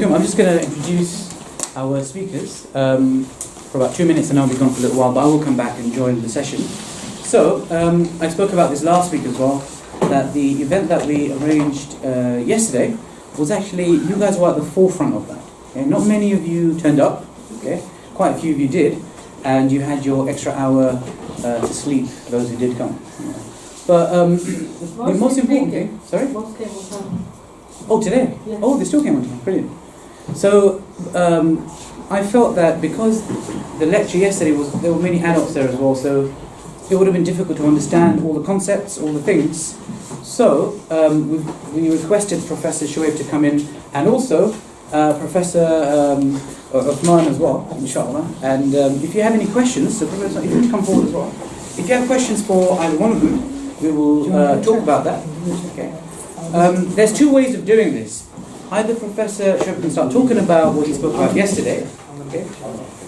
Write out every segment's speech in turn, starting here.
alaikum. I'm just going to introduce our speakers for about 2 minutes, and I'll be gone for a little while, but I will come back and join the session. So, I spoke about this last week as well, that the event that we arranged yesterday was actually, you guys were at the forefront of that. Okay? Not many of you turned up, okay? Quite a few of you did, and you had your extra hour to sleep, those who did come. Yeah. But the most important thing, sorry? Most came on time. Oh, today? Yes. Oh, they still came on time, brilliant. So, I felt that because the lecture yesterday there were many adults there as well, so it would have been difficult to understand all the concepts, all the things. So, we requested Professor Shaoib to come in, and also Professor Uthman as well, inshallah. And if you have any questions, so Professor, if you can come forward as well. If you have questions for either one of them, we will talk about that. Okay. There's two ways of doing this. Either Professor Shaoib can start talking about what he spoke about yesterday, okay,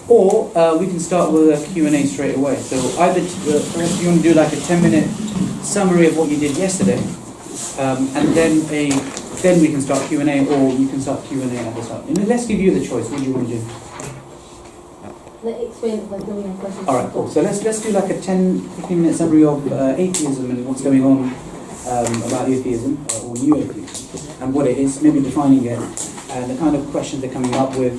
or we can start with a Q&A straight away. So either perhaps you want to do like a 10-minute summary of what you did yesterday, and then we can start Q&A, or you can start Q&A at the start. And let's give you the choice. What do you want to do? Let's explain it by doing a question. All right, cool. So let's do like a 10-15-minute summary of atheism and what's going on about atheism, or new atheism, and what it is, maybe defining it, and the kind of questions they're coming up with,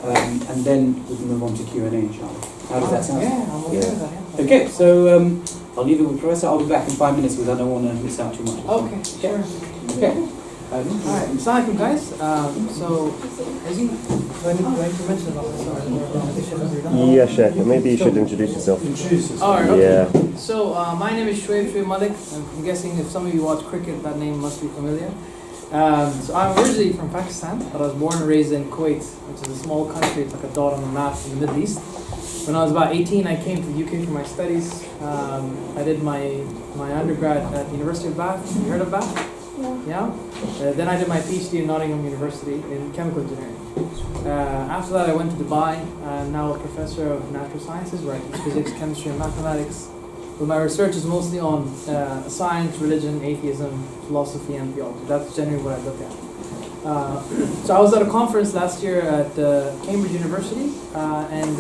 and then we can move on to Q&A, inshallah. How does that sound? Yeah, I'm okay with that. Okay, so I'll leave it with Professor. I'll be back in 5 minutes because I don't want to miss out too much. Okay, sure. Okay. Alright, assalamualaikum guys. So, as you, do I need to mention about this? Yeah, Sheikh. Maybe you should introduce yourself. Alright, okay. Yeah. So, my name is Shaoib Malik. I'm guessing if some of you watch cricket, that name must be familiar. So, I'm originally from Pakistan, but I was born and raised in Kuwait, which is a small country. It's like a dot on the map in the Middle East. When I was about 18, I came to the UK for my studies. I did my undergrad at the University of Bath. Have you heard of Bath? Yeah. Then I did my PhD at Nottingham University in chemical engineering. After that, I went to Dubai. I'm now a professor of natural sciences, where I teach physics, chemistry, and mathematics. But my research is mostly on science, religion, atheism, philosophy, and theology. That's generally what I look at. So I was at a conference last year at Cambridge University, and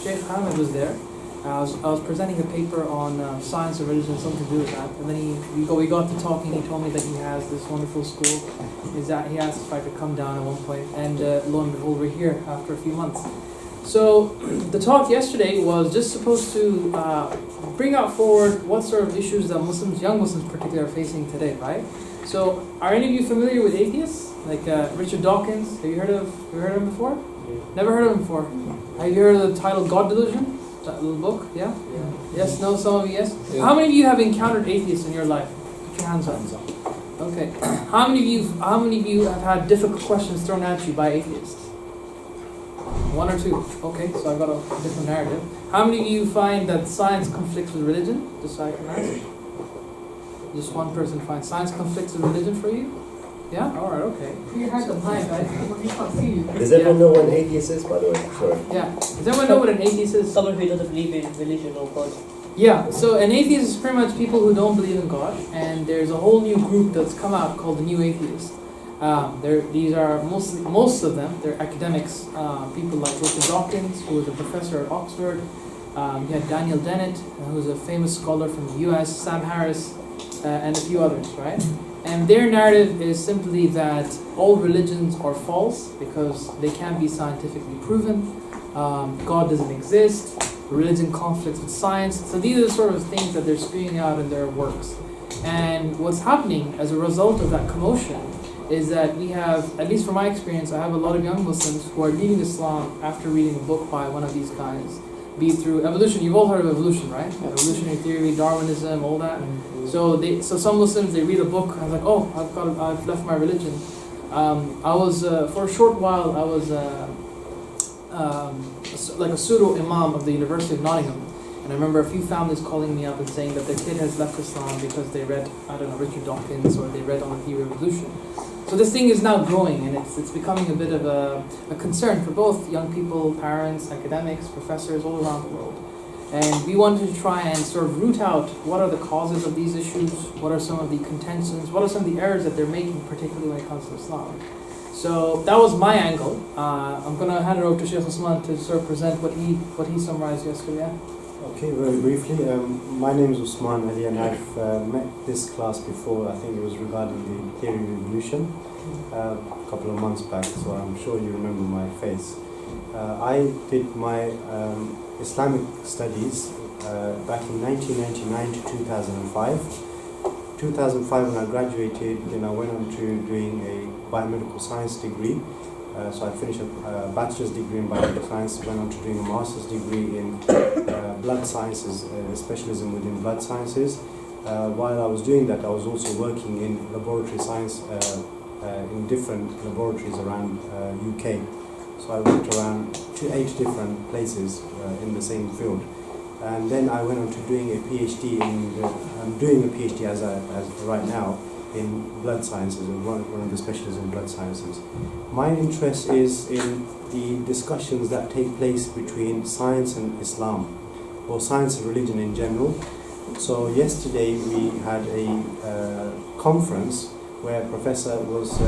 Sheikh Hamid was there. I was presenting a paper on science and religion, something to do with that, and then we got to talking. He told me that he has this wonderful school. He asked if I could come down at one point, and lo and behold, we're here after a few months. So the talk yesterday was just supposed to bring out forward what sort of issues that Muslims, young Muslims particularly, are facing today, right? So are any of you familiar with atheists, like Richard Dawkins? Have you heard of him before? Never heard of him before. Have you heard of the title God Delusion? That little book, yeah? Yes, no, some of you, yes? Yeah. How many of you have encountered atheists in your life? Put your hands up. Okay. How many of you have had difficult questions thrown at you by atheists? One or two. Okay, so I've got a different narrative. How many of you find that science conflicts with religion? Just so I can ask. Just one person finds science conflicts with religion for you? Yeah? Alright, okay. You heard the line, guys. We can't see you. Does everyone know what an atheist is, by the way? Sorry. Yeah. Does everyone know what an atheist is? Someone who doesn't believe in religion or God. Yeah, so an atheist is pretty much people who don't believe in God, and there's a whole new group that's come out called the New Atheists. These are most of them, they're academics, people like Richard Dawkins, who was a professor at Oxford. You had Daniel Dennett, who's a famous scholar from the US, Sam Harris, and a few others, right? And their narrative is simply that all religions are false because they can't be scientifically proven. God doesn't exist. Religion conflicts with science. So these are the sort of things that they're spewing out in their works. And what's happening as a result of that commotion is that we have, at least from my experience, I have a lot of young Muslims who are leaving Islam after reading a book by one of these guys. Be it through evolution. You've all heard of evolution, right? Evolutionary theory, Darwinism, all that. So some Muslims, they read a book. I was like, oh, I've left my religion. I was for a short while, I was like a pseudo imam of the University of Nottingham, and I remember a few families calling me up and saying that their kid has left Islam because they read, I don't know, Richard Dawkins, or they read on the theory of evolution. So this thing is now growing, and it's becoming a bit of a concern for both young people, parents, academics, professors all around the world. And we wanted to try and sort of root out what are the causes of these issues, what are some of the contentions, what are some of the errors that they're making, particularly when it comes to Islam. So that was my angle. I'm going to hand it over to Sheikh Usman to sort of present what he summarized yesterday. Okay, very briefly. My name is Usman Ali, and I've met this class before. I think it was regarding the theory of evolution a couple of months back, so I'm sure you remember my face. I did my Islamic studies back in 1999 to 2005. 2005, when I graduated, then I went on to doing a biomedical science degree. So I finished a bachelor's degree in biomedical science, went on to doing a master's degree in blood sciences, a specialism within blood sciences. While I was doing that, I was also working in laboratory science in different laboratories around UK. So I worked around to 8 different places in the same field. And then I went on to doing a PhD I'm doing a PhD as right now in blood sciences, and one of the specialisms in blood sciences. My interest is in the discussions that take place between science and Islam, or science and religion in general. So yesterday we had a conference where a professor was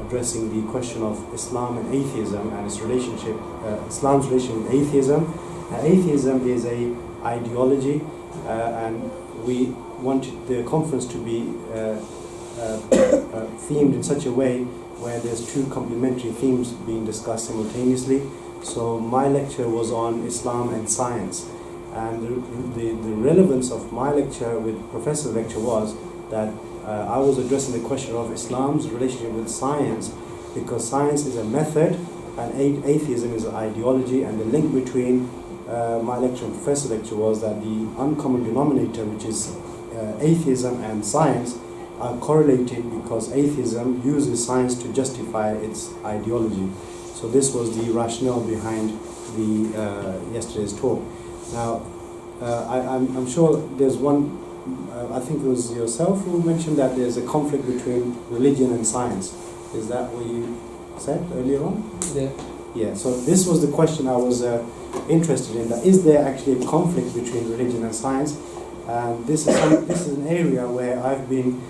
addressing the question of Islam and atheism and its relationship, Islam's relationship with atheism. Atheism is a ideology, and we wanted the conference to be themed in such a way where there's 2 complementary themes being discussed simultaneously. So my lecture was on Islam and science, and the relevance of my lecture with Professor's lecture was that I was addressing the question of Islam's relationship with science, because science is a method and atheism is an ideology, and the link between my lecture and Professor's lecture was that the uncommon denominator, which is atheism and science, are correlated because atheism uses science to justify its ideology. So this was the rationale behind the yesterday's talk. Now, I'm sure there's one, I think it was yourself who mentioned that there's a conflict between religion and science. Is that what you said earlier on? Yeah. Yeah, so this was the question I was interested in, that is there actually a conflict between religion and science? And this is an area where I've been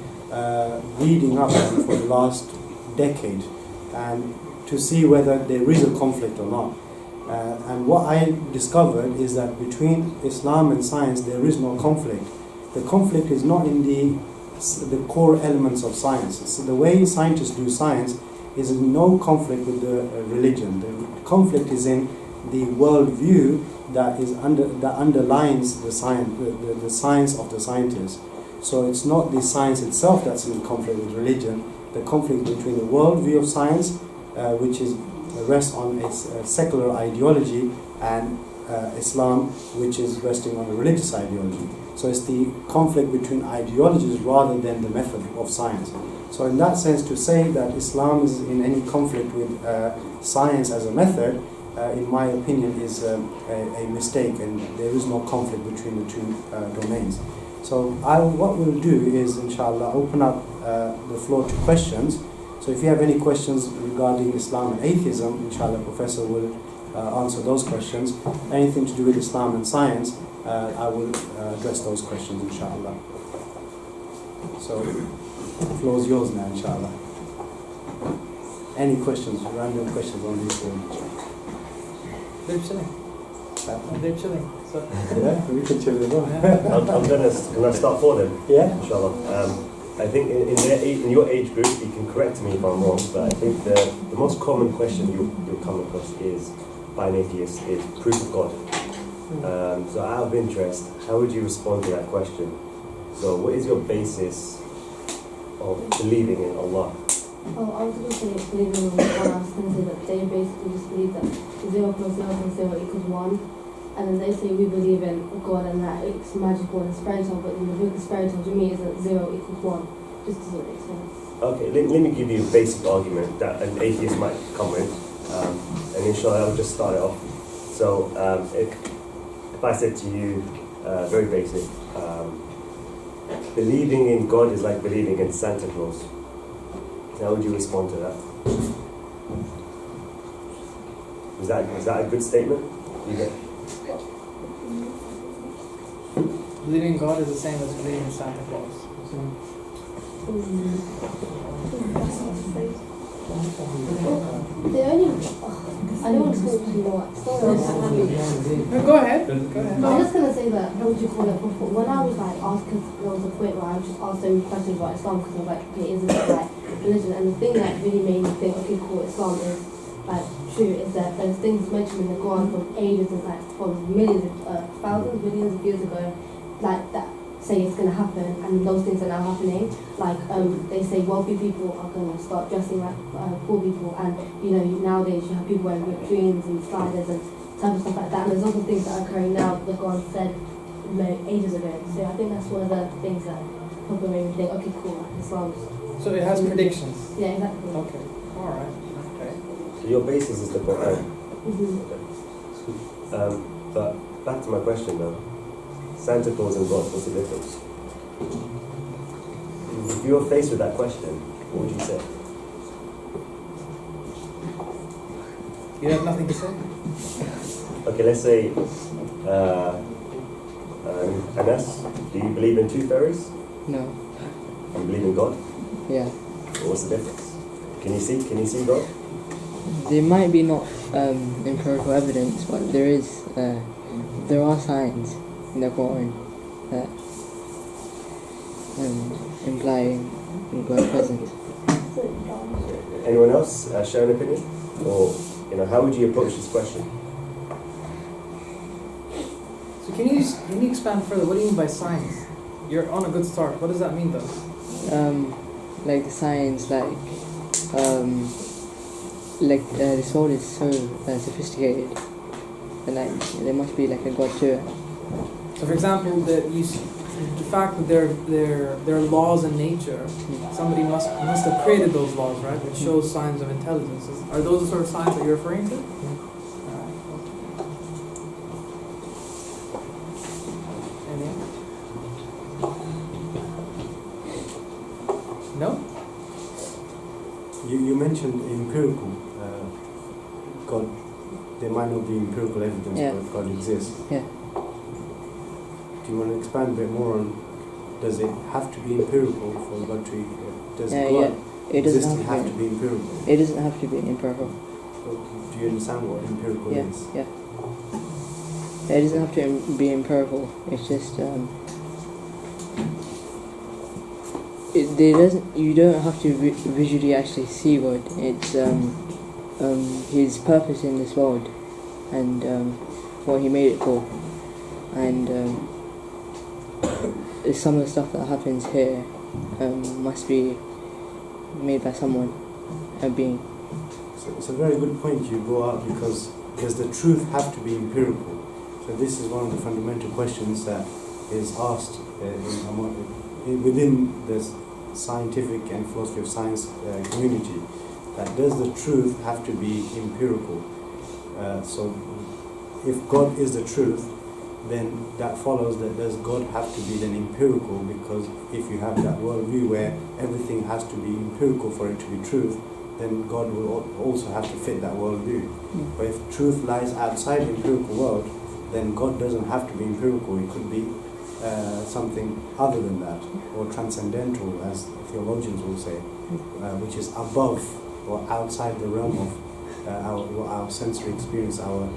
reading up on for the last decade, and to see whether there is a conflict or not. And what I discovered is that between Islam and science there is no conflict. The conflict is not in the core elements of science. So the way scientists do science is in no conflict with the religion. The conflict is in the worldview that underlines the science of the scientists. So it's not the science itself that's in conflict with religion. The conflict between the worldview of science, which rests on a secular ideology, and Islam, which is resting on a religious ideology. So it's the conflict between ideologies rather than the method of science. So in that sense, to say that Islam is in any conflict with science as a method, in my opinion, is a mistake, and there is no conflict between the 2 domains. So what we'll do is, inshallah, open up the floor to questions. So if you have any questions regarding Islam and atheism, inshallah, Professor will answer those questions. Anything to do with Islam and science, I will address those questions, inshallah. So the floor is yours now, inshallah. Any questions, random questions on this one? They're chilling. They're chilling. So. Yeah, we can chill as well. I'm gonna start for them. Yeah. Inshallah. I think in your age group, you can correct me if I'm wrong, but I think the most common question you'll come across is by an atheist is proof of God. So out of interest, how would you respond to that question? So what is your basis of believing in Allah? Oh, I was going to say believing in one. I was going to say that they basically just believe that 0 plus 0 plus 0 equals 1. And then they say we believe in God and that it's magical and it's fairy tale, but in the book of fairy tale to me is that 0 equals 1. Just doesn't make sense. Okay, let me give you a basic argument that an atheist might come with, and inshallah I'll just start it off. So if I said to you, very basic, believing in God is like believing in Santa Claus, how would you respond to that? Is that a good statement? Believing in God is the same as believing in Santa Claus. The only, I don't want to talk too much. Go ahead. Go ahead. I'm just gonna say that, what would you call it, before, when I was like asked, because there was a point where I was just asked so many questions about Islam, because I was like, okay, isn't it like religion? And the thing that really made me think, okay, cool, Islam is like true, is that there's things mentioned in the Quran from ages, and like from millions, thousands, millions of years ago, like that say it's gonna happen, and those things are now happening. Like they say wealthy people are gonna start dressing like poor people, and you know nowadays you have people wearing ripped jeans and sliders and type of stuff like that. And there's also things that are occurring now that God said ages ago. So I think that's one of the things that people made me think, okay, cool, like Islam. So it has predictions. Yeah, exactly. Okay. All right. Okay. So your basis is the Quran. Mm-hmm. But back to my question though. Santa Claus and God, what's the difference? If you were faced with that question, what would you say? You have nothing to say? Okay, let's say, Anas, do you believe in tooth fairies? No. Do you believe in God? Yeah. What's the difference? Can you see God? There might be not empirical evidence, but there are signs in the Quran that imply God presence. Anyone else share an opinion? Or, how would you approach this question? So can you expand further? What do you mean by signs? You're on a good start. What does that mean though? Like the signs, this world is so sophisticated, and like there must be like a God to it. So, for example, the fact that there are laws in nature, somebody must have created those laws, right? Which shows signs of intelligence. Are those the sort of signs that you're referring to? No? You mentioned empirical God. There might not be empirical evidence that God exists. Yeah. Do you want to expand a bit more on, does it have to be empirical for God to, does God existing have to be empirical? It doesn't have to be empirical. Do you understand what empirical is? Yeah. It doesn't have to be empirical. It's just you don't have to visually actually see God. It's His purpose in this world, and what He made it for, and some of the stuff that happens here must be made by someone, a being. So it's a very good point you brought up, because does the truth have to be empirical? So this is one of the fundamental questions that is asked within the scientific and philosophy of science community, that does the truth have to be empirical? So if God is the truth, then that follows that does God have to be then empirical? Because if you have that worldview where everything has to be empirical for it to be truth, then God will also have to fit that worldview. But if truth lies outside the empirical world, then God doesn't have to be empirical. It could be something other than that, or transcendental, as theologians will say, which is above or outside the realm of our sensory experience, our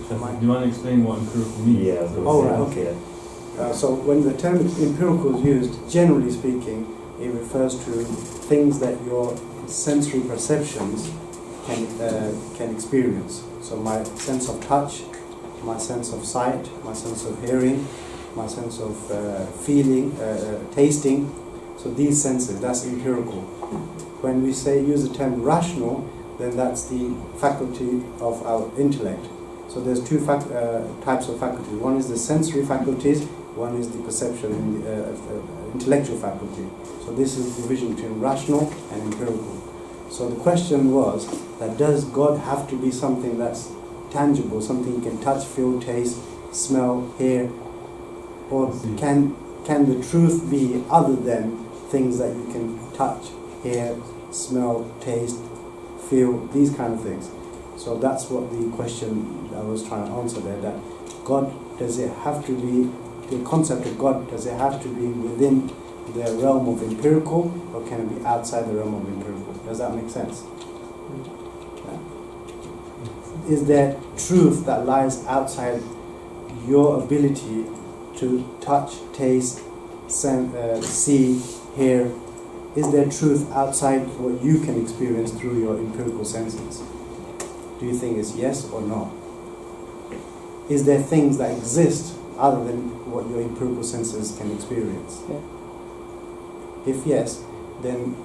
do you want to explain what empirical means? Yeah. Oh, right, okay. So when the term empirical is used, generally speaking, it refers to things that your sensory perceptions can experience. So my sense of touch, my sense of sight, my sense of hearing, my sense of feeling, tasting. So these senses, that's empirical. When we use the term rational, then that's the faculty of our intellect. So there's two types of faculties. One is the sensory faculties, one is the perception and the intellectual faculty. So this is the division between rational and empirical. So the question was that does God have to be something that's tangible, something you can touch, feel, taste, smell, hear, or can the truth be other than things that you can touch, hear, smell, taste, feel, these kind of things? So that's what the question I was trying to answer there, that God, does it have to be, the concept of God, does it have to be within the realm of empirical, or can it be outside the realm of empirical? Does that make sense? Yeah. Is there truth that lies outside your ability to touch, taste, see, hear? Is there truth outside what you can experience through your empirical senses? Do you think it's yes or no? Is there things that exist other than what your empirical senses can experience? Yeah. If yes, then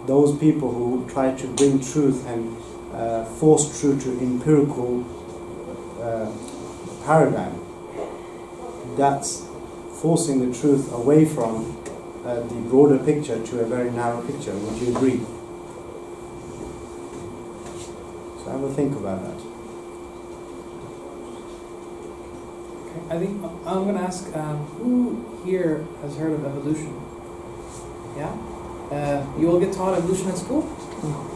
those people who try to bring truth and force truth to empirical paradigm, that's forcing the truth away from the broader picture to a very narrow picture. Would you agree? So have a think about that. I think I'm going to ask who here has heard of evolution? Yeah? You all get taught evolution at school?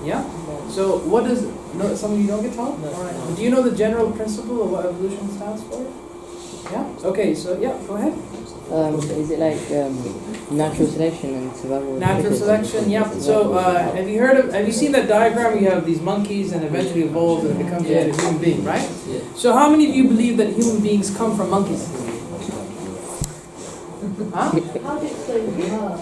Yeah? So what does... No, some of you don't get taught? No. All right. Do you know the general principle of what evolution stands for? Yeah? Okay, so yeah, go ahead. Is it like natural selection and survival? Natural selection, yeah. So have you seen that diagram where you have these monkeys and eventually evolve and become a human being, right? Yeah. So how many of you believe that human beings come from monkeys? Huh? How did they work?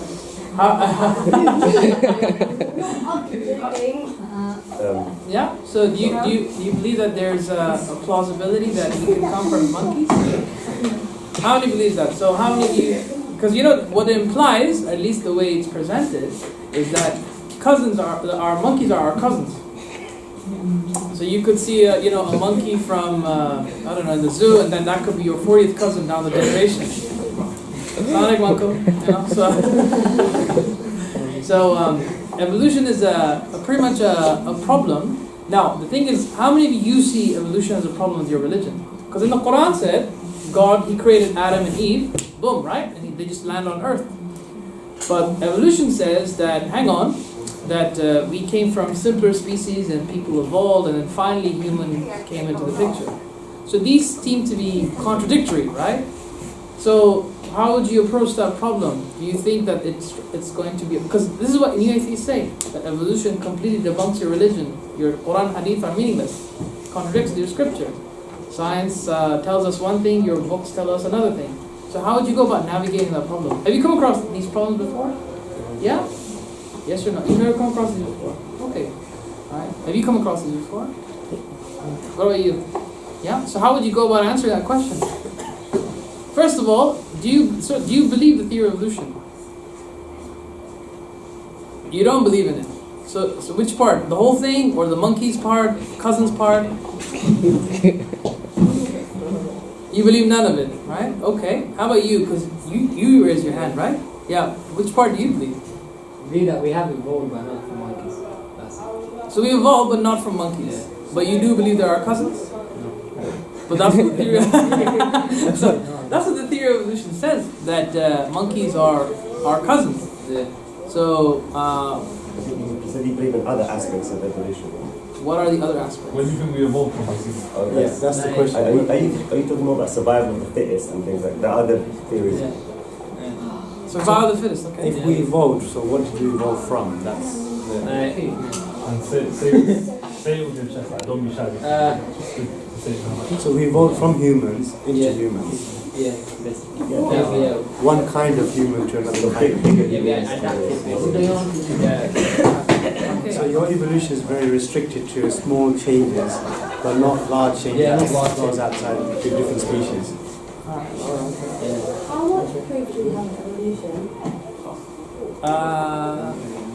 Yeah. So do you believe that there's a plausibility that we can come from monkeys? How many believe that? So how many of you? Because you know what it implies, at least the way it's presented, is that our monkeys are our cousins. So you could see a monkey from I don't know, in the zoo, and then that could be your 40th cousin down the generation. Sonic uncle, So evolution is pretty much a problem. Now the thing is, how many of you see evolution as a problem with your religion? Because in the Quran said, God, He created Adam and Eve, boom, right? And they just land on earth. But evolution says that, hang on, that we came from simpler species and people evolved and then finally human came into the picture. So these seem to be contradictory, right? So how would you approach that problem? Do you think that it's going to be... Because this is what new atheists say, that evolution completely debunks your religion. Your Quran Hadith are meaningless. Contradicts your scripture. Science tells us one thing, your books tell us another thing. So how would you go about navigating that problem? Have you come across these problems before? Yeah? Yes or no? You've never come across these before? Okay. Alright. Have you come across these before? What about you? Yeah? So how would you go about answering that question? First of all, do you believe the theory of evolution? You don't believe in it. So which part? The whole thing, or the monkey's part, cousin's part? You believe none of it, right? Okay. How about you? Because you raise your hand, right? Yeah. Which part do you believe? I believe that we have evolved but not from monkeys. That's So we evolved but not from monkeys. Yeah. But you do believe there are cousins? But that's what the theory that's what the theory of evolution says, that monkeys are cousins. Yeah. So So do you believe in other aspects of evolution? what are the other aspects? Where do you think we evolved from? Yes, that's the question. Are you talking more about survival of the fittest and things like that? Other theories? Yeah. Survival of the fittest, okay. If we evolved, so what did we evolve from? That's the... And say it with your chest, like, don't be shy. Just to say it now. So we evolved from humans into Yeah. humans. Yeah, basically. Yeah. One kind of human to another kind. Bigger Yeah, we are humans. adapted. Yeah. So your evolution is very restricted to small changes, but not large changes. Yeah, not that large goes outside to different species. How much proof do we have of evolution?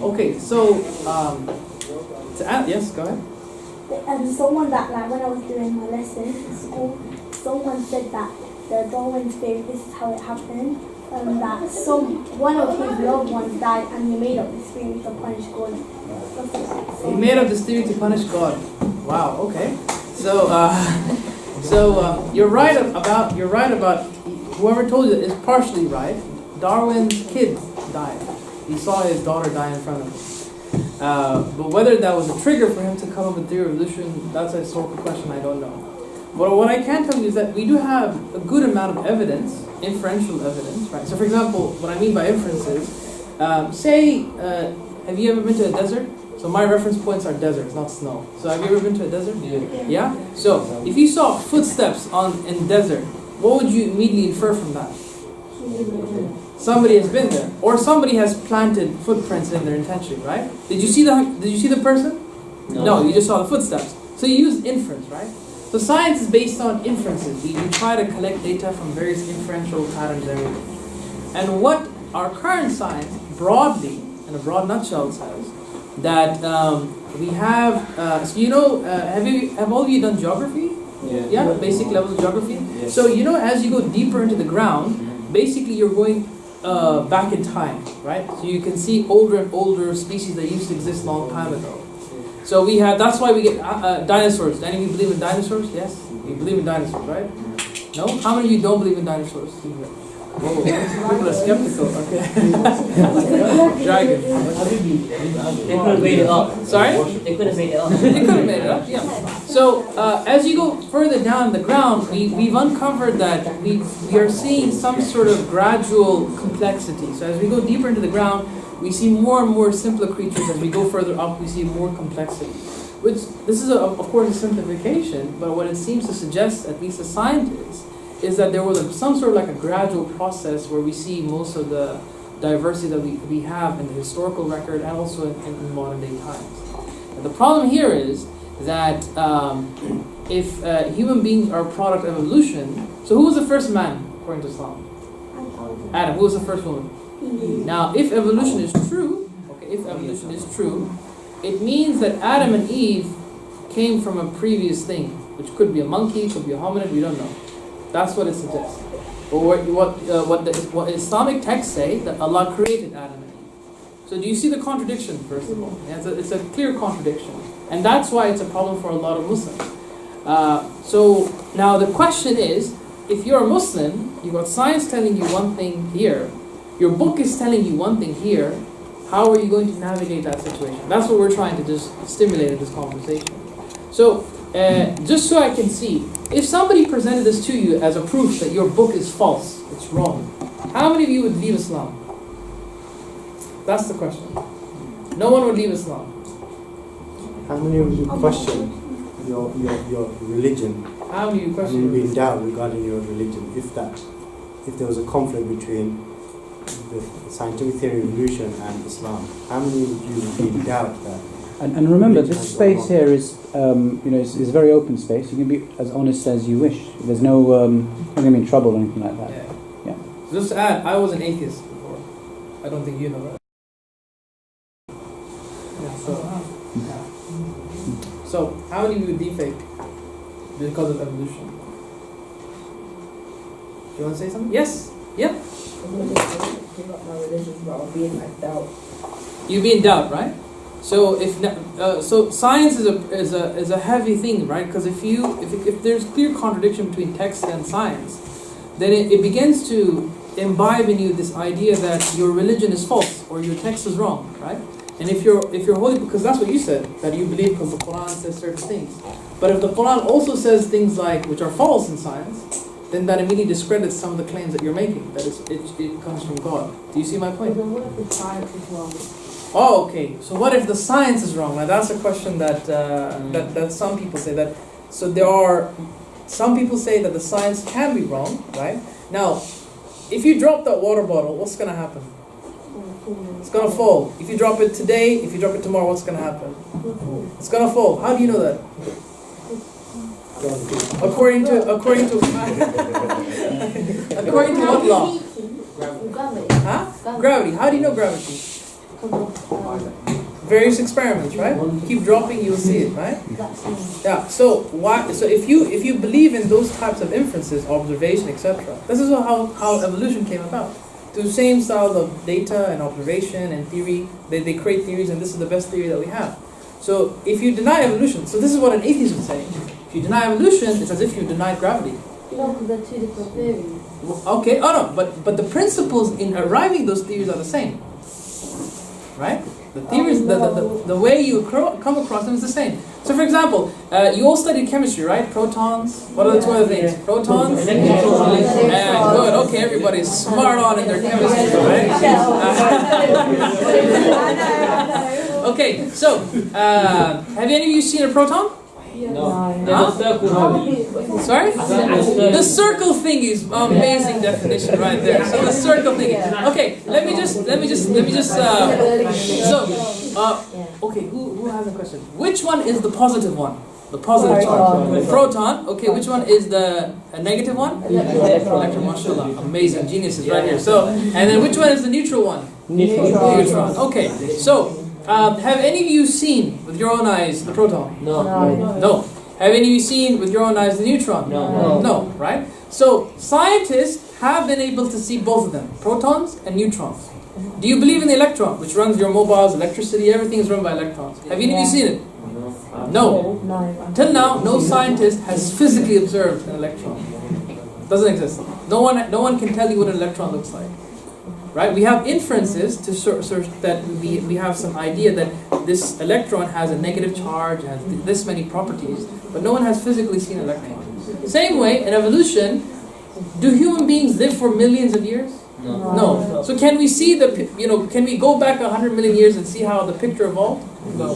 Okay, so yes, go ahead. Someone that, like, when I was doing my lesson in school, someone said that the Darwin's theory, this is how it happened, that one of his loved ones died and he made up this theory to punish God. He made up this theory to punish God. Wow. Okay. So you're right about whoever told you that is partially right. Darwin's kid died. He saw his daughter die in front of him. But whether that was a trigger for him to come up with theory of evolution, that's a historical question I don't know. But what I can tell you is that we do have a good amount of evidence, inferential evidence, right? So for example, what I mean by inference is, have you ever been to a desert? So my reference points are deserts, not snow. So have you ever been to a desert? Yeah? So if you saw footsteps in desert, what would you immediately infer from that? Somebody has been there, or somebody has planted footprints in there intentionally, right? Did you see the person? No, you just saw the footsteps. So you use inference, right? So science is based on inferences. We try to collect data from various inferential patterns and everything. And what our current science, broadly, in a broad nutshell, says that we have. So have all of you done geography? Yeah, basic levels of geography. Yes. So as you go deeper into the ground, basically you're going back in time, right? So you can see older and older species that used to exist a long time ago. So we have. That's why we get dinosaurs. Any of you believe in dinosaurs? Yes, you believe in dinosaurs, right? No. How many of you don't believe in dinosaurs? Whoa, people are skeptical. Okay. Dragon. They could have made it up. Sorry? They could have made it up. They could have made it up, yeah. So as you go further down the ground, we've uncovered that we are seeing some sort of gradual complexity. So as we go deeper into the ground, we see more and more simpler creatures. As we go further up, we see more complexity. Which, this is, of course, a simplification, but what it seems to suggest, at least as scientists, is that there was some sort of like a gradual process where we see most of the diversity that we have in the historical record and also in modern day times. And the problem here is that if human beings are a product of evolution, so who was the first man according to Islam? Adam. Who was the first woman? Now, if evolution is true, it means that Adam and Eve came from a previous thing, which could be a monkey, could be a hominid, we don't know. That's what it suggests. But what Islamic texts say, that Allah created Adam and Eve. So do you see the contradiction, first of all? Yeah, it's a clear contradiction. And that's why it's a problem for a lot of Muslims. So now the question is, if you're a Muslim, you've got science telling you one thing here, your book is telling you one thing here, how are you going to navigate that situation? That's what we're trying to just stimulate in this conversation. So, just so I can see, if somebody presented this to you as a proof that your book is false, it's wrong, how many of you would leave Islam? That's the question. No one would leave Islam. How many of you question your religion? How many of you question? And be in doubt regarding your religion, if there was a conflict between the scientific theory of evolution and Islam, how many would you be in doubt that? And remember, this space here is, is a very open space. You can be as honest as you wish. There's no, not going to be in trouble or anything like that. Yeah. So just to add, I was an atheist before. I don't think you know that. So how many of you would defect because of evolution? You want to say something? Yes. Yep. You'd be in doubt, right? So so science is a heavy thing, right? Because if there's clear contradiction between text and science, then it begins to imbibe in you this idea that your religion is false or your text is wrong, right? And if you're holy, because that's what you said, that you believe because the Quran says certain things. But if the Quran also says things like which are false in science, then that immediately discredits some of the claims that you're making. That it comes from God. Do you see my point? But then what if the science is wrong? Oh, okay. So what if the science is wrong? Now that's a question that that some people say that. So there are some people say that the science can be wrong, right? Now, if you drop that water bottle, what's going to happen? It's going to fall. If you drop it today, if you drop it tomorrow, what's going to happen? It's going to fall. How do you know that? According to what law? Gravity. Huh? Gravity. How do you know gravity? Various experiments, right? Keep dropping, you'll see it, right? Yeah. So why? So if you believe in those types of inferences, observation, etc., this is how evolution came about. Through the same style of data and observation and theory, they create theories, and this is the best theory that we have. So if you deny evolution, so this is what an atheist would say. If you deny evolution, it's as if you denied gravity. No, because they're two different theories. Okay. Oh no, but the principles in arriving those theories are the same. Right? The theories, the way you come across them is the same. So, for example, you all studied chemistry, right? Protons. What are the two other things? Protons. Good. Okay, everybody's smart on in their chemistry, right? Okay. So, have any of you seen a proton? No. Huh? Sorry? The circle thing is amazing definition right there. So the circle thing. Okay, let me just. Okay, who has a question? Which one is the positive one? The positive charge. Proton. Okay, which one is the negative one? Electron. Mashallah. Amazing, geniuses right here. So, and then which one is the neutral one? Neutron. Okay, so. Have any of you seen with your own eyes the proton? No. No. Have any of you seen with your own eyes the neutron? No. No, right? So scientists have been able to see both of them, protons and neutrons. Do you believe in the electron, which runs your mobiles, electricity, everything is run by electrons? Have any of you seen it? No. Till now, no scientist has physically observed an electron. It doesn't exist. No one can tell you what an electron looks like. Right? We have inferences to that we have some idea that this electron has a negative charge, has this many properties, but no one has physically seen an electron. Same way, in evolution, do human beings live for millions of years? No. So can we see can we go back 100 million years and see how the picture evolved?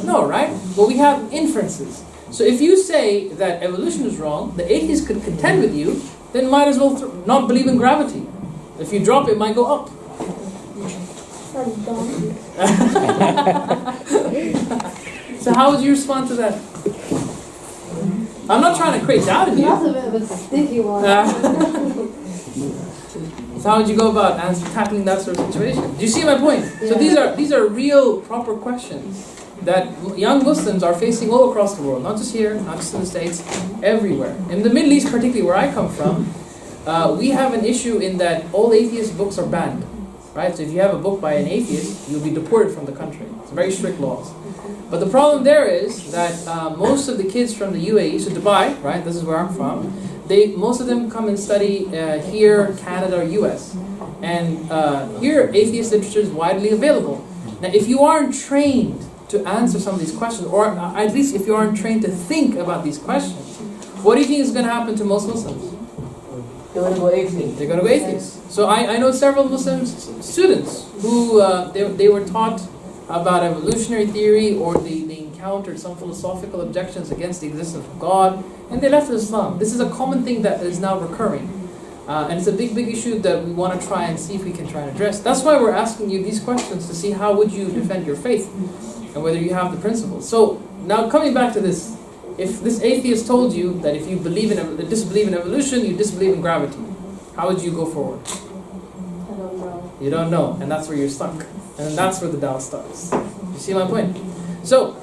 No, right? But we have inferences. So if you say that evolution is wrong, the atheists could contend with you, then might as well not believe in gravity. If you drop it, it might go up. So how would you respond to that? I'm not trying to create doubt in you. That's a bit of a sticky one. So how would you go about tackling that sort of situation? Do you see my point? So these are real, proper questions that young Muslims are facing all across the world, not just here, not just in the States, everywhere. In the Middle East, particularly where I come from, we have an issue in that all atheist books are banned. Right? So if you have a book by an atheist, you'll be deported from the country. It's very strict laws. But the problem there is that most of the kids from the UAE, so Dubai, right? This is where I'm from. Most of them come and study here, Canada, or US. And here, atheist literature is widely available. Now, if you aren't trained to answer some of these questions, or at least if you aren't trained to think about these questions, what do you think is going to happen to most Muslims? They're going to go atheist. They're going to go atheist. So I know several Muslim students who they were taught about evolutionary theory, or they encountered some philosophical objections against the existence of God, and they left Islam. This is a common thing that is now recurring. And it's a big issue that we want to try and see if we can try and address. That's why we're asking you these questions, to see how would you defend your faith and whether you have the principles. So now coming back to this, if this atheist told you that if you disbelieve in evolution, you disbelieve in gravity, how would you go forward? I don't know. You don't know, and that's where you're stuck. And that's where the doubt starts. You see my point? So,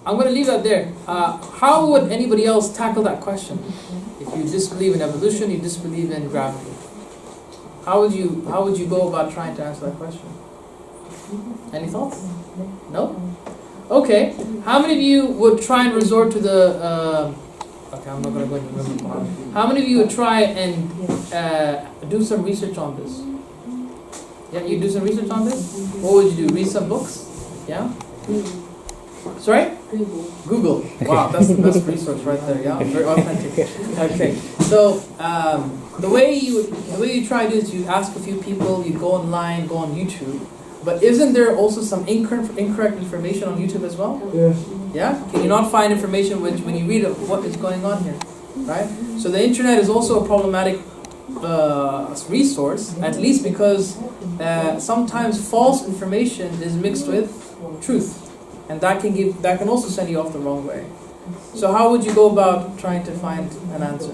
I'm going to leave that there. How would anybody else tackle that question? If you disbelieve in evolution, you disbelieve in gravity. How would you go about trying to answer that question? Any thoughts? No? Okay. How many of you would try and resort to the... okay, I'm not going to go into the part. How many of you would try and do some research on this? Yeah, you do some research on this? What would you do? Read some books? Yeah? Sorry? Google. Wow, that's the best resource right there. Yeah, very authentic. Okay, so the way you try to do is you ask a few people, you go online, go on YouTube. But isn't there also some incorrect information on YouTube as well? Yeah. Yeah? Can you not find information when you read what is going on here? Right? So the internet is also a problematic resource, at least because sometimes false information is mixed with truth, and that can also send you off the wrong way. So how would you go about trying to find an answer?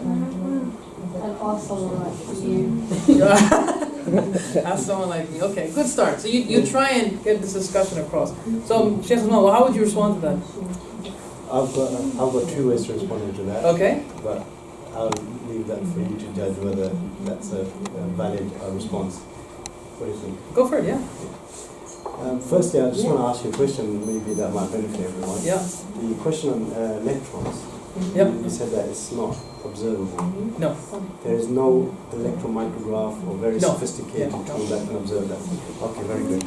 I'd ask someone like you. Ask someone like me. Okay, good start. So you try and get this discussion across. So Sheikh Salman, how would you respond to that? I've got two ways to respond to that. Okay. But I'll leave that for you to judge whether that's a valid response. What do you think? Go for it. Yeah. Firstly, I just want to ask you a question, maybe that might benefit everyone. Yeah. The question on electrons. Yep. You said that it's not observable. No. There is no electron micrograph or very No. sophisticated Yeah. tool that can observe that. Okay, very good.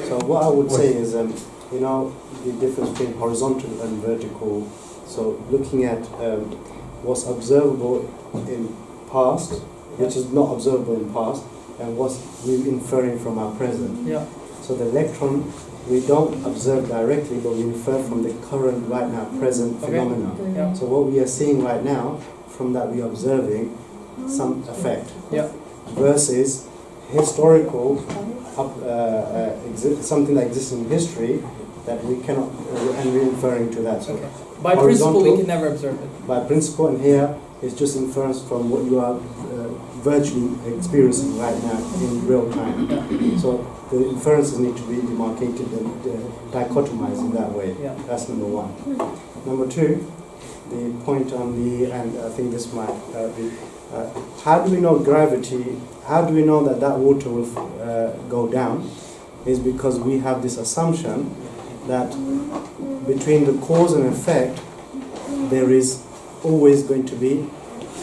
So what I would say is, you know, the difference between horizontal and vertical. So looking at what's observable in past, which is not observable in past, and what's we're inferring from our present. Yeah. So the electron, we don't observe directly, but we infer from the current, right now, present Okay. phenomena. Yeah. So what we are seeing right now, from that we're observing some effect. Yeah. Versus historical, something that exists in history that we cannot, and we're inferring to that. So Okay. By principle, we horizontal, can never observe it. by principle, and here it's just inference from what you are virtually experiencing right now in real time. So the inferences need to be demarcated and dichotomized in that way. Yeah. That's number one. Number two, the point on the, and I think this might be, how do we know gravity, how do we know that that water will go down, is because we have this assumption that between the cause and effect, there is always going to be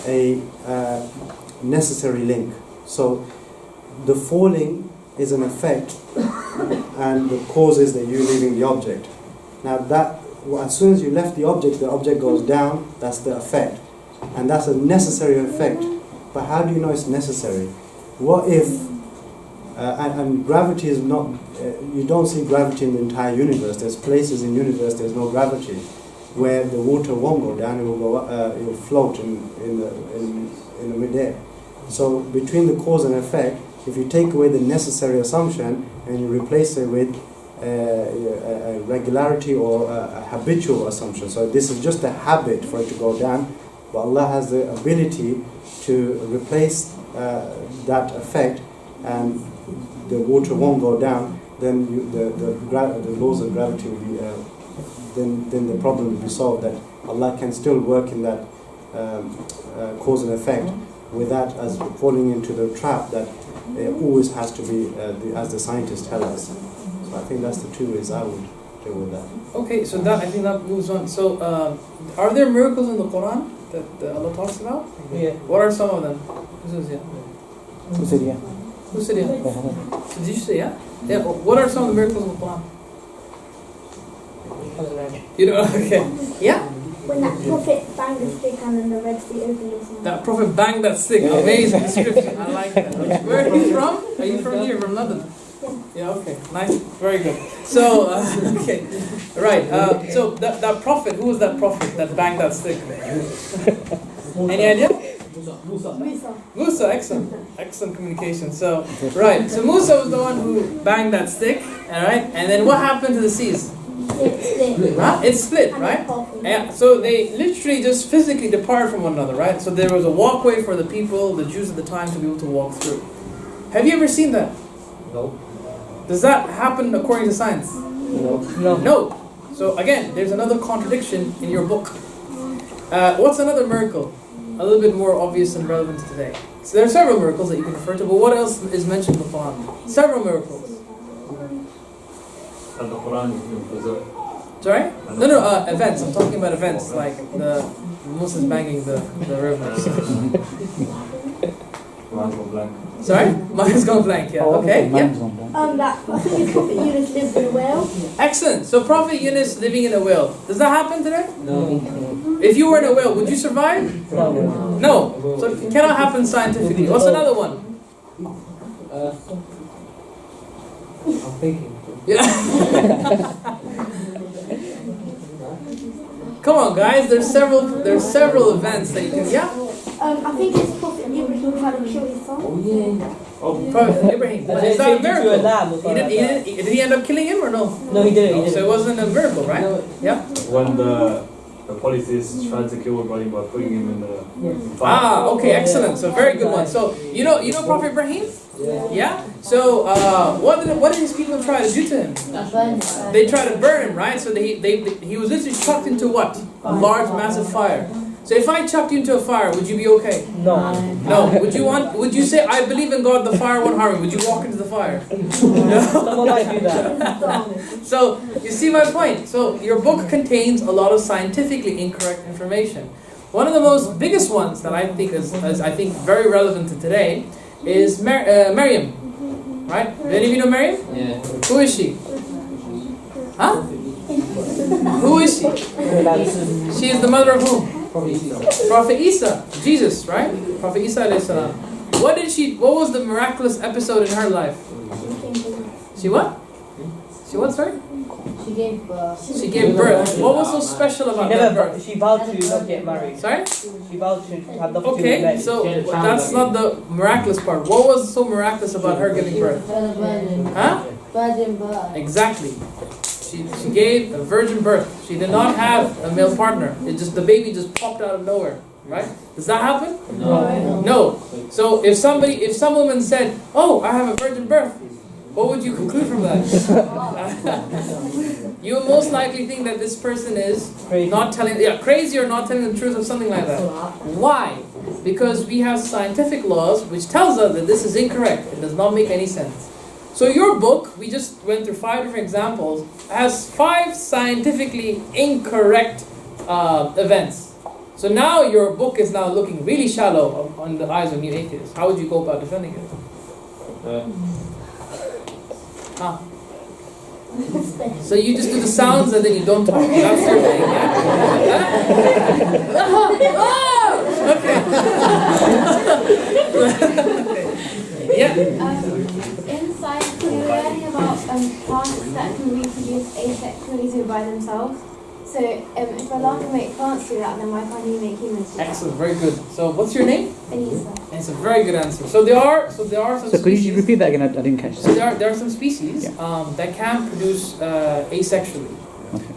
a necessary link. So the falling is an effect, and the cause is that you're leaving the object. Now that, as soon as you left the object goes down, that's the effect. And that's a necessary effect. But how do you know it's necessary? What if, and gravity is not, you don't see gravity in the entire universe. There's places in the universe there's no gravity, where the water won't go down, it will go, it will float in the midair. So between the cause and effect, if you take away the necessary assumption and you replace it with a regularity or a habitual assumption, so this is just a habit for it to go down, but Allah has the ability to replace that effect, and the water won't go down, then the laws of gravity will be, then the problem will be solved, that Allah can still work in that cause and effect without us falling into the trap that it always has to be, as the scientists tell us. So I think that's the two ways I would deal with that. Okay, so that, I think that moves on. So, are there miracles in the Quran that Allah talks about? Yeah. What are some of them? Who says yeah? Who said yeah? Who said yeah? So did you say yeah? Yeah. What are some of the miracles in the Quran? You know, okay. Yeah? When that prophet banged the stick and then the Red Sea opened or something. That prophet banged that stick. Amazing description. I like that. Where are you from? Are you from here? From London? Yeah, okay. Nice. Very good. So, okay. Right. So, that prophet, who was that prophet that banged that stick? Any idea? Musa, excellent. Excellent communication. So, right. So, Musa was the one who banged that stick. Alright? And then what happened to the seas? It split, right? Yeah. So they literally just physically departed from one another, right? So there was a walkway for the people, the Jews at the time, to be able to walk through. Have you ever seen that? No. Does that happen according to science? No. So again, there's another contradiction in your book. What's another miracle? A little bit more obvious and relevant to today. So there are several miracles that you can refer to, but what else is mentioned in the Quran? Several miracles. And the Quran is being preserved. Sorry? No, events. I'm talking about events like the Moses banging the river. Quran's gone blank. Sorry? Mine's gone blank, yeah. Okay, yeah. That I think it's Prophet Yunus lived in a whale. Excellent. So Prophet Yunus living in a whale. Does that happen today? No. If you were in a whale, would you survive? No. So it cannot happen scientifically. What's another one? I'm thinking. Yeah. Come on, guys. There's several events that you can. Yeah. I think it's Prophet Ibrahim tried to kill his son. Oh yeah. Oh, Prophet Ibrahim. But is that a miracle? Did he end up killing him or no? No, he didn't. So it wasn't a miracle, right? Yeah. When the polytheists tried to kill Ibrahim by putting him in the fire. Okay, excellent. So very good one. So you know Prophet Ibrahim? Yeah. So what did his people try to do to him? They tried to burn him, right? So he was literally chucked into what? A large, massive fire. So if I chucked you into a fire, would you be okay? No. No. Would you say, I believe in God, the fire won't harm me? Would you walk into the fire? Someone might do that. So you see my point. So your book contains a lot of scientifically incorrect information. One of the most biggest ones that I think is I think very relevant to today is Maryam. Right? Do any of you know Maryam? Yeah. Who is she? Huh? Who is she? She is the mother of whom? Prophet Isa. Jesus, right? Prophet Isa alayhi salam. What was the miraculous episode in her life? She what? She what, sorry? She gave birth. She gave birth. What was so special about that birth? She vowed to not get married. Sorry? She vowed to have the opportunity Okay, to get so that's not the miraculous part. What was so miraculous about her giving birth? Virgin. Huh? Virgin birth. Exactly. She gave a virgin birth. She did not have a male partner. The baby just popped out of nowhere. Right? Does that happen? No. So if some woman said, "Oh, I have a virgin birth," what would you conclude from that? You would most likely think that this person is crazy or not telling the truth or something like that. Why? Because we have scientific laws which tells us that this is incorrect. It does not make any sense. So your book, we just went through 5 different examples, has 5 scientifically incorrect events. So now your book is now looking really shallow on the eyes of new atheists. How would you go about defending it? So you just do the sounds and then you don't talk. That's your thing, yeah? In science, we're learning about plants that can reproduce asexually by themselves. So if Allah can make plants do that, then why can't He make humans do that? Excellent, very good. So what's your name? Anissa. It's a very good answer. So there are some So could you repeat that again? I didn't catch So that. there are some species that can produce asexually.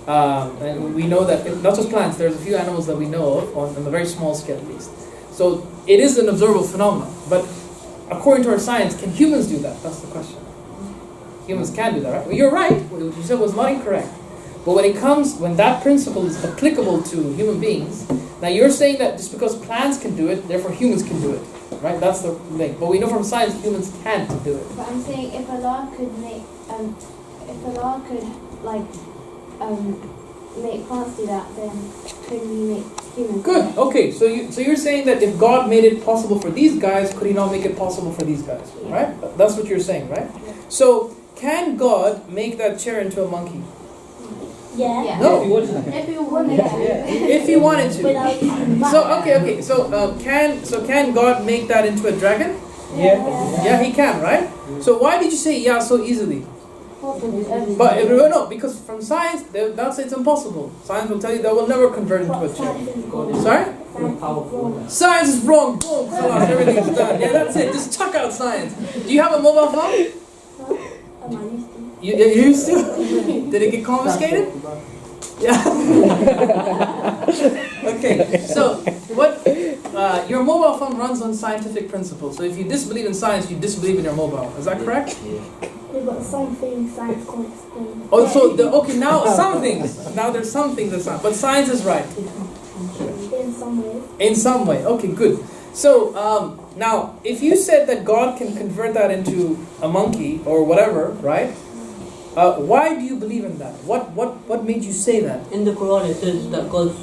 And we know that, not just plants, there's a few animals that we know of on a very small scale at least. So it is an observable phenomenon. But according to our science, can humans do that? That's the question. Humans can do that, right? Well, you're right. What you said was not incorrect. But when that principle is applicable to human beings, now you're saying that just because plants can do it, therefore humans can do it, right? That's the link. But we know from science humans can't do it. But I'm saying if Allah could make make plants do that, then couldn't He make humans? Good. Okay. So you're saying that if God made it possible for these guys, could He not make it possible for these guys? Right? That's what you're saying, right? So can God make that chair into a monkey? Yeah. No. If He wanted to. If He wanted to. Without using So okay. So can God make that into a dragon? Yeah, He can, right? So why did you say yeah so easily? But no, because from science they'll say it's impossible. Science will tell you that will never convert into a chair. Sorry? Science is wrong. Boom, khalas, everything's done. Yeah, that's it. Just chuck out science. Do you have a mobile phone? You used to? Did it get confiscated? Yeah. Okay. So your mobile phone runs on scientific principles. So if you disbelieve in science, you disbelieve in your mobile. Is that correct? Yeah, but some things science can't explain. Oh, so now some things. Now there's some things that's not. But science is right. In some ways. In some way. Okay, good. So now, if you said that God can convert that into a monkey or whatever, right? Why do you believe in that? What made you say that? In the Quran it says that God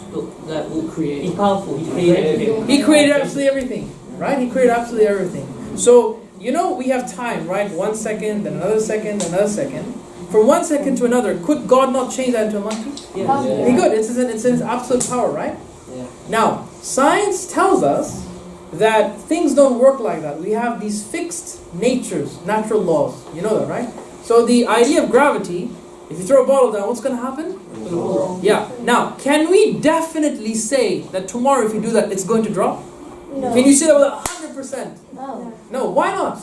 that will create. He's powerful. He created everything. He created absolutely everything, right? He created absolutely everything. So we have time, right? 1 second, then another second, then another second. From 1 second to another, could God not change that into a monkey? Yeah. He could. It's in absolute power, right? Yeah. Now, science tells us that things don't work like that. We have these fixed natures, natural laws. You know that, right? So the idea of gravity, if you throw a bottle down, what's going to happen? Yeah. Now, can we definitely say that tomorrow if you do that, it's going to drop? No. Can you say that with 100%? No. No, why not?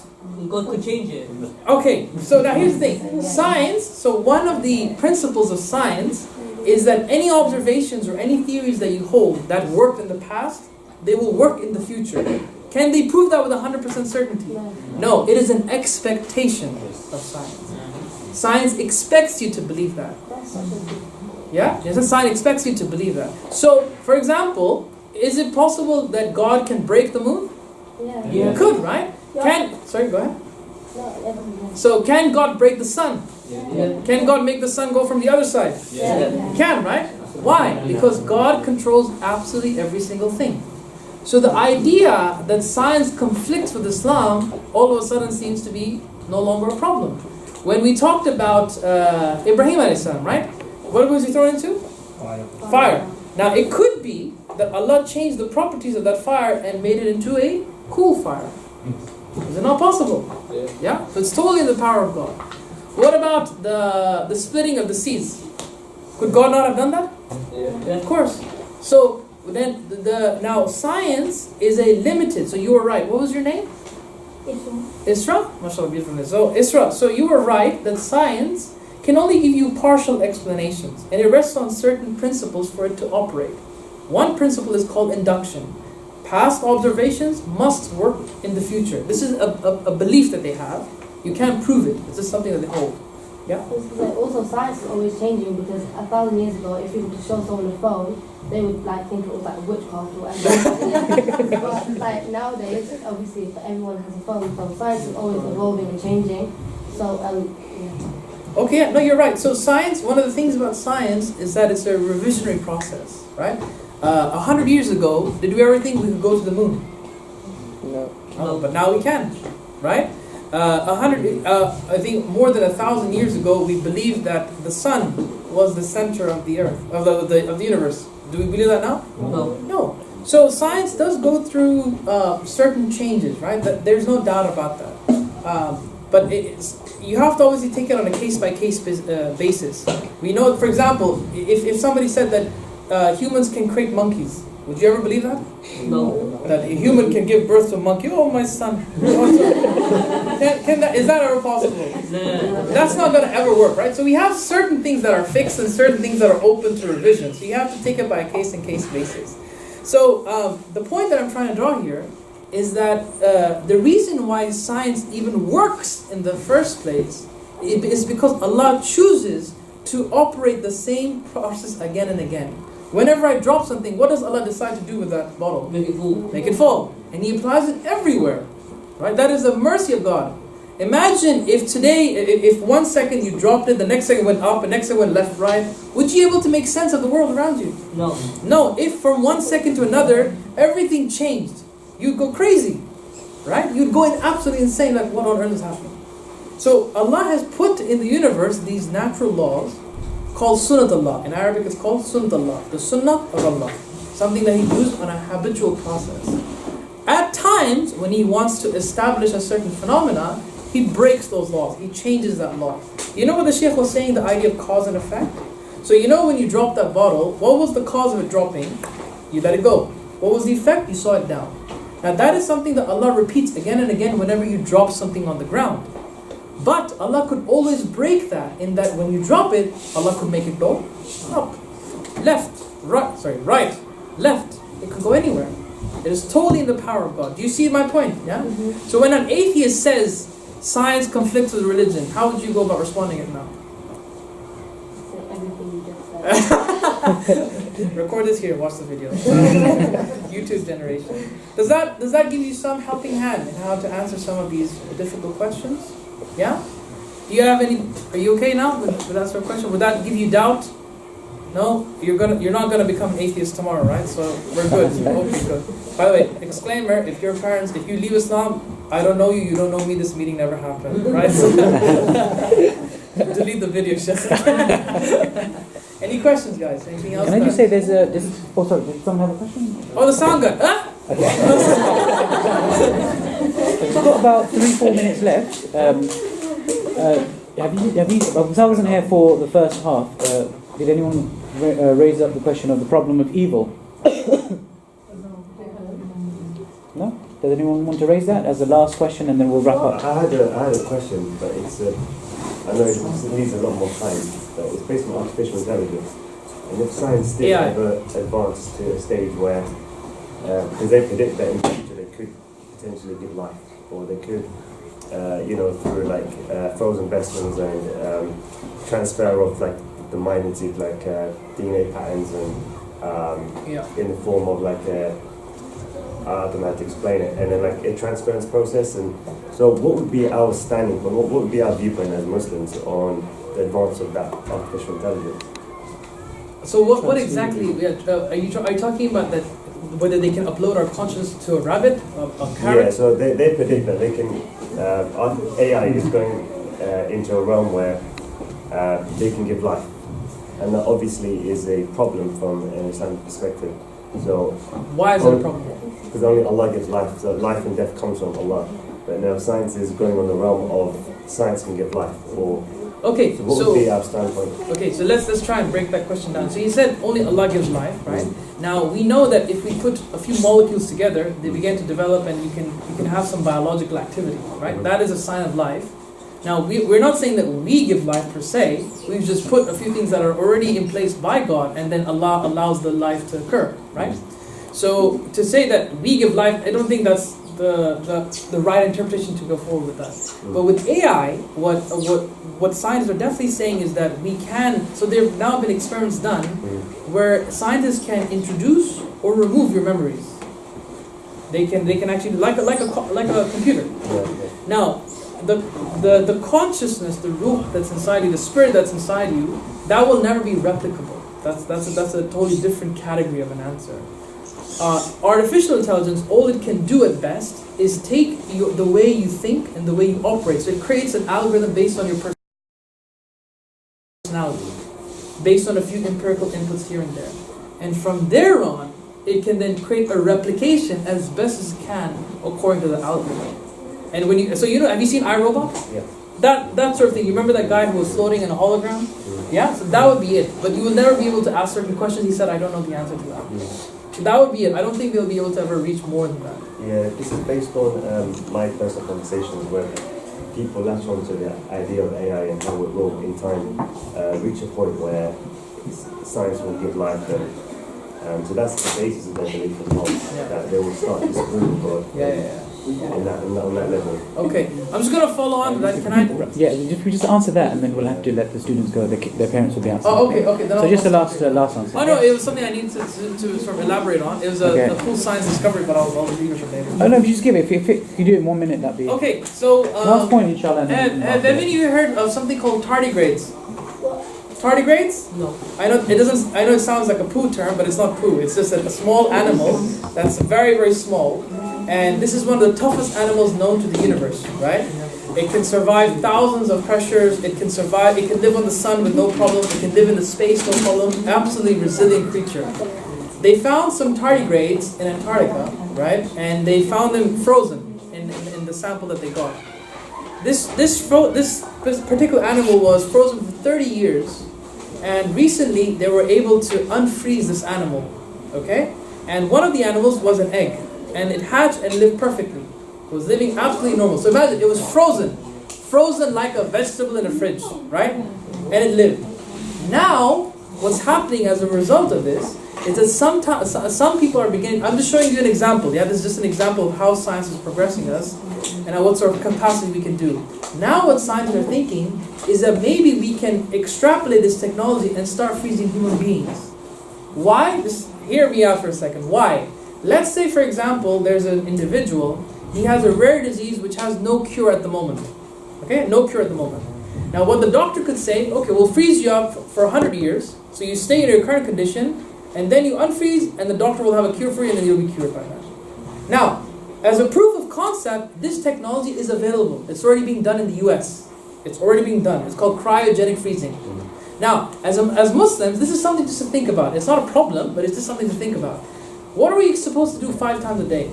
God could change it. Okay, so now here's the thing. Science, so one of the principles of science is that any observations or any theories that you hold that worked in the past, they will work in the future. Can they prove that with 100% certainty? No, it is an expectation of science. Science expects you to believe that. Yeah? Science expects you to believe that. So, for example, is it possible that God can break the moon? Yeah. Could, right? Yeah. Sorry, go ahead. No, So can God break the sun? Can God make the sun go from the other side? He can, right? Why? Because God controls absolutely every single thing. So the idea that science conflicts with Islam all of a sudden seems to be no longer a problem. When we talked about Ibrahim a.s., right? What was he thrown into? Fire. Now it could be that Allah changed the properties of that fire and made it into a cool fire. Is it not possible? Yeah? So it's totally in the power of God. What about the splitting of the seas? Could God not have done that? Yeah, of course. So then now science is a limited. So you were right. What was your name? Isra? MashaAllah, beautiful name. So Isra. So you were right that science can only give you partial explanations, and it rests on certain principles for it to operate. One principle is called induction. Past observations must work in the future. This is a belief that they have. You can't prove it. This is something that they hold. Yeah? Also, science is always changing, because 1,000 years ago, if you were to show someone a phone, they would think it was like witchcraft or whatever. But like nowadays, obviously, everyone has a phone, so science is always evolving and changing. So, yeah. Okay, no, you're right. So science, one of the things about science is that it's a revisionary process, right? 100 years ago, did we ever think we could go to the moon? No. But now we can, right? I think more than 1,000 years ago, we believed that the sun was the center of the earth, of the universe. Do we believe that now? No. So science does go through certain changes, right? There's no doubt about that. But you have to obviously take it on a case-by-case basis. We know, for example, if somebody said that humans can create monkeys, would you ever believe that? No. That a human can give birth to a monkey? Oh, my son. Is that ever possible? No. That's not going to ever work, right? So we have certain things that are fixed and certain things that are open to revision. So you have to take it by a case-and-case basis. So the point that I'm trying to draw here is that the reason why science even works in the first place is because Allah chooses to operate the same process again and again. Whenever I drop something, what does Allah decide to do with that bottle? Make it fall. Make it fall. And He applies it everywhere. Right? That is the mercy of God. Imagine if today, if 1 second you dropped it, the next second went up, the next second went left, right, would you be able to make sense of the world around you? No. No, if from 1 second to another, everything changed, you'd go crazy. Right? You'd go absolutely insane, like what on earth is happening? So Allah has put in the universe these natural laws called Sunnat Allah. In Arabic it's called Sunnat Allah, the Sunnah of Allah. Something that He does on a habitual process. At times, when He wants to establish a certain phenomena, He breaks those laws. He changes that law. You know what the Shaykh was saying, the idea of cause and effect? So you know when you drop that bottle, what was the cause of it dropping? You let it go. What was the effect? You saw it down. Now that is something that Allah repeats again and again whenever you drop something on the ground. But Allah could always break that, in that when you drop it, Allah could make it go up, left, right, left. It could go anywhere. It is totally in the power of God. Do you see my point? Yeah? Mm-hmm. So when an atheist says science conflicts with religion, how would you go about responding it now? Everything you just said. Record this here, watch the video. YouTube generation. Does that give you some helping hand in how to answer some of these difficult questions? Yeah? Do you have any? Are you okay now with that sort of question? Would that give you doubt? No? You're not gonna become atheist tomorrow, right? So we're good. Okay, good. By the way, disclaimer: if you leave Islam, I don't know you. You don't know me. This meeting never happened, right? So delete the video, just. Any questions, guys? Anything else? Can I just say oh, sorry, did someone have a question? Oh, the sound gun. Huh? Okay. We've got about 3-4 minutes left. Because I wasn't here for the first half, did anyone raise up the question of the problem of evil? No? Does anyone want to raise that as the last question, and then we'll wrap up? I had a question, but it's I know it needs a lot more time, but it's based on artificial intelligence. And if science did ever advance to a stage where, because they predict that in the future they could potentially give life, or they could, through like frozen vessels and transfer of like the mind into like DNA patterns and in the form of like I don't know how to explain it, and then like a transference process. And so what would be our standing point, what would be our viewpoint as Muslims on the advance of that artificial intelligence. So what exactly are you talking about, that whether they can upload our consciousness to a rabbit, a carrot? Yeah, so they predict that they can, AI is going into a realm where they can give life. And that obviously is a problem from an Islamic perspective. So why is it a problem? Because only Allah gives life, so life and death comes from Allah. But now science is going on the realm of science can give life. Okay, so what would be our standpoint? Okay, so let's try and break that question down. So you said only Allah gives life, right? Now we know that if we put a few molecules together, they begin to develop, and you can have some biological activity, right? That is a sign of life. Now we're not saying that we give life per se. We've just put a few things that are already in place by God, and then Allah allows the life to occur, right? So to say that we give life, I don't think that's the right interpretation to go forward with that. But with AI, what scientists are definitely saying is that we can. So there have now been experiments done where scientists can introduce or remove your memories. They can actually like a computer. Now, the consciousness, the ruh that's inside you, the spirit that's inside you, that will never be replicable. That's a totally different category of an answer. Artificial intelligence, all it can do at best is take the way you think and the way you operate. So it creates an algorithm based on your personality, based on a few empirical inputs here and there. And from there on, it can then create a replication as best as it can according to the algorithm. And have you seen iRobot? Yeah. That sort of thing. You remember that guy who was floating in a hologram? Yeah? So that would be it. But you will never be able to ask certain questions. He said, I don't know the answer to that. So that would be it. I don't think they'll be able to ever reach more than that. Yeah, this is based on my personal conversations where people latch onto the idea of AI and how it will, in time, reach a point where science will give life. So that's the basis of their belief as well, that they will start disproving God. On that level. Okay, I'm just going to follow on. Can I? Yeah, we just answer that, and then we'll have to let the students go. Their parents will be answering. Oh, okay. Then so just the last answer. Oh no, it was something I need to sort of elaborate on. It was a full science discovery, but I'll leave it for later. Oh no, if you just give it. If you do it in 1 minute, that'd be. Okay, so last point, inshallah. Have any of you heard of something called tardigrades? Tardigrades? No. I know it sounds like a poo term, but it's not poo. It's just a small animal that's very, very small. And this is one of the toughest animals known to the universe, right? It can survive thousands of pressures. It can live on the sun with no problem. It can live in the space, no problem. Absolutely resilient creature. They found some tardigrades in Antarctica, right? And they found them frozen in the sample that they got. This particular animal was frozen for 30 years. And recently, they were able to unfreeze this animal, okay? And one of the animals was an egg, and it hatched and lived perfectly. It was living absolutely normal. So imagine, it was frozen like a vegetable in a fridge, right? And it lived. Now, what's happening as a result of this is that some people are beginning. I'm just showing you an example. Yeah, this is just an example of how science is progressing us, and at what sort of capacity we can do. Now what scientists are thinking is that maybe we can extrapolate this technology and start freezing human beings. Why? Just hear me out for a second. Why? Let's say, for example, there's an individual, he has a rare disease which has no cure at the moment. Okay? No cure at the moment. Now what the doctor could say, okay, we'll freeze you up for 100 years, so you stay in your current condition, and then you unfreeze, and the doctor will have a cure for you, and then you'll be cured by that. Now, as a proof of concept, this technology is available. It's already being done in the US. It's already being done. It's called cryogenic freezing. Now, as Muslims, this is something just to think about. It's not a problem, but it's just something to think about. What are we supposed to do 5 times a day?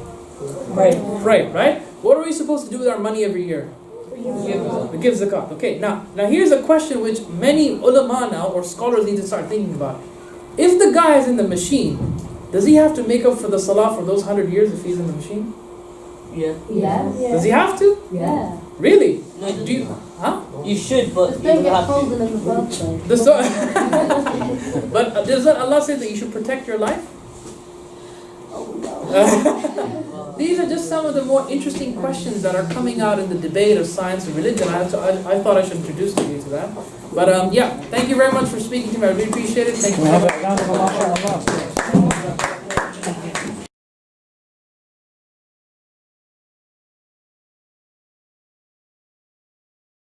Pray, right? What are we supposed to do with our money every year? We give zakat. Okay, now here's a question which many ulama now, or scholars, need to start thinking about. If the guy is in the machine, does he have to make up for the salah for those 100 years if he's in the machine? Yeah. Does he have to? Yeah. Really? No, Do you? Huh? you should, but Just you don't don't get have frozen to. in the first place. But does Allah say that you should protect your life? These are just some of the more interesting questions that are coming out in the debate of science and religion. I thought I should introduce you to that. But yeah, thank you very much for speaking to me. I really appreciate it. Thank you.